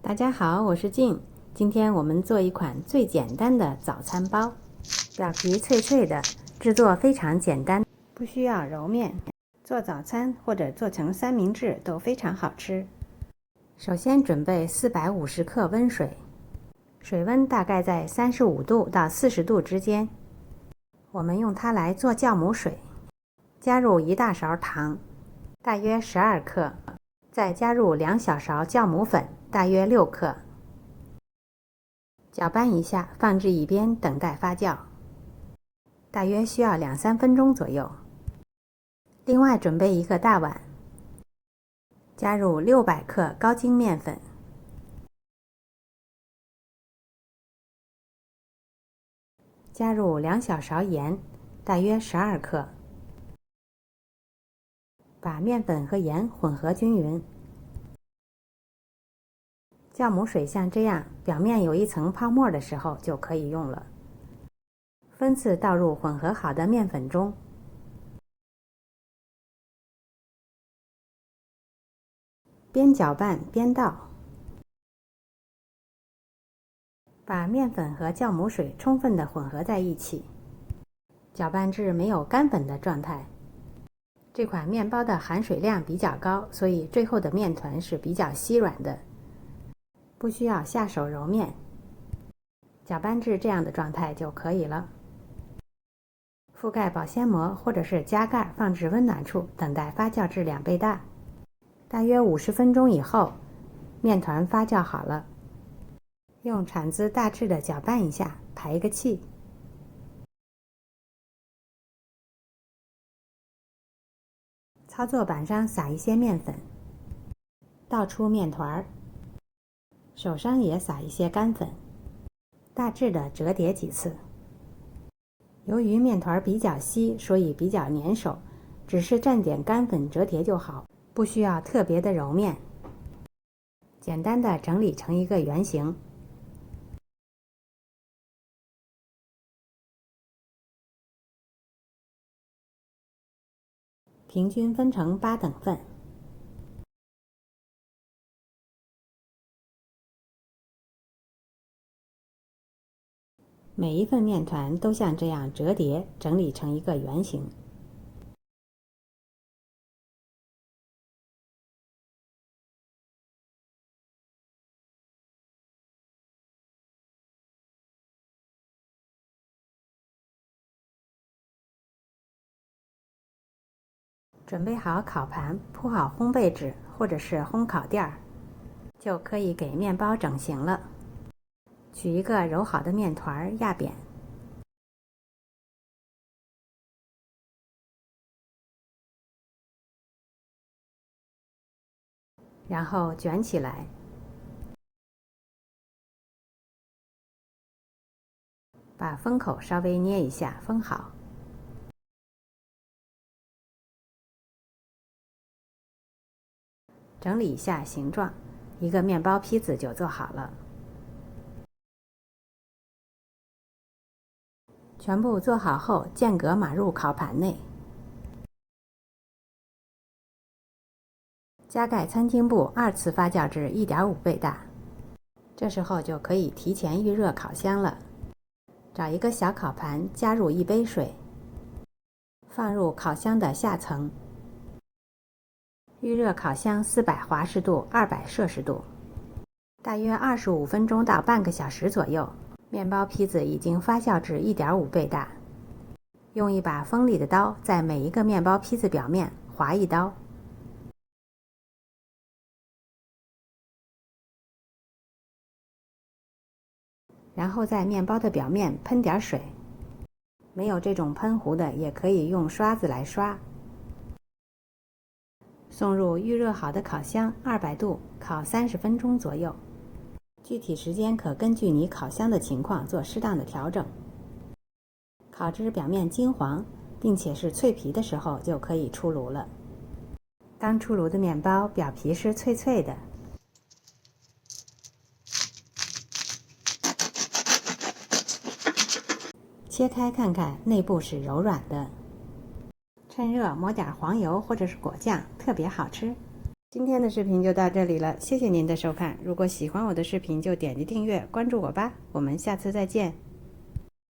大家好，我是静。今天我们做一款最简单的早餐包，表皮脆脆的，制作非常简单，不需要揉面。做早餐或者做成三明治都非常好吃。首先准备450克温水，水温大概在35度到40度之间。我们用它来做酵母水，加入1大勺糖，大约12克，再加入2小勺酵母粉，大约6克。搅拌一下，放置一边等待发酵，大约需要2-3分钟左右。另外准备一个大碗，加入600克高筋面粉，加入2小勺盐，大约12克，把面粉和盐混合均匀。酵母水像这样，表面有一层泡沫的时候就可以用了。分次倒入混合好的面粉中，边搅拌边倒，把面粉和酵母水充分的混合在一起，搅拌至没有干粉的状态。这款面包的含水量比较高，所以最后的面团是比较稀软的，不需要下手揉面，搅拌至这样的状态就可以了。覆盖保鲜膜或者是加盖放置温暖处，等待发酵至2倍大。大约50分钟以后，面团发酵好了，用铲子大致的搅拌一下，排一个气。操作板上撒一些面粉，倒出面团，手上也撒一些干粉，大致的折叠几次。由于面团比较稀，所以比较粘手，只是蘸点干粉折叠就好，不需要特别的揉面。简单的整理成一个圆形，平均分成8等份。每一份面团都像这样折叠，整理成一个圆形。准备好烤盘，铺好烘焙纸或者是烘烤垫，就可以给面包整形了。取一个揉好的面团压扁，然后卷起来，把封口稍微捏一下，封好。整理一下形状，一个面包坯子就做好了。全部做好后，间隔码入烤盘内，加盖餐巾布2次发酵至1.5倍大。这时候就可以提前预热烤箱了。找一个小烤盘，加入1杯水，放入烤箱的下层，预热烤箱400华氏度200摄氏度，大约25分钟到半个小时左右。面包坯子已经发酵至1.5倍大。用一把锋利的刀在每一个面包坯子表面划一刀，然后在面包的表面喷点水，没有这种喷壶的也可以用刷子来刷。送入预热好的烤箱，200度烤30分钟左右。具体时间可根据你烤箱的情况做适当的调整。烤至表面金黄，并且是脆皮的时候就可以出炉了。刚出炉的面包表皮是脆脆的，切开看看，内部是柔软的。趁热抹点黄油或者是果酱，特别好吃。今天的视频就到这里了，谢谢您的收看。如果喜欢我的视频，就点击订阅，关注我吧。我们下次再见。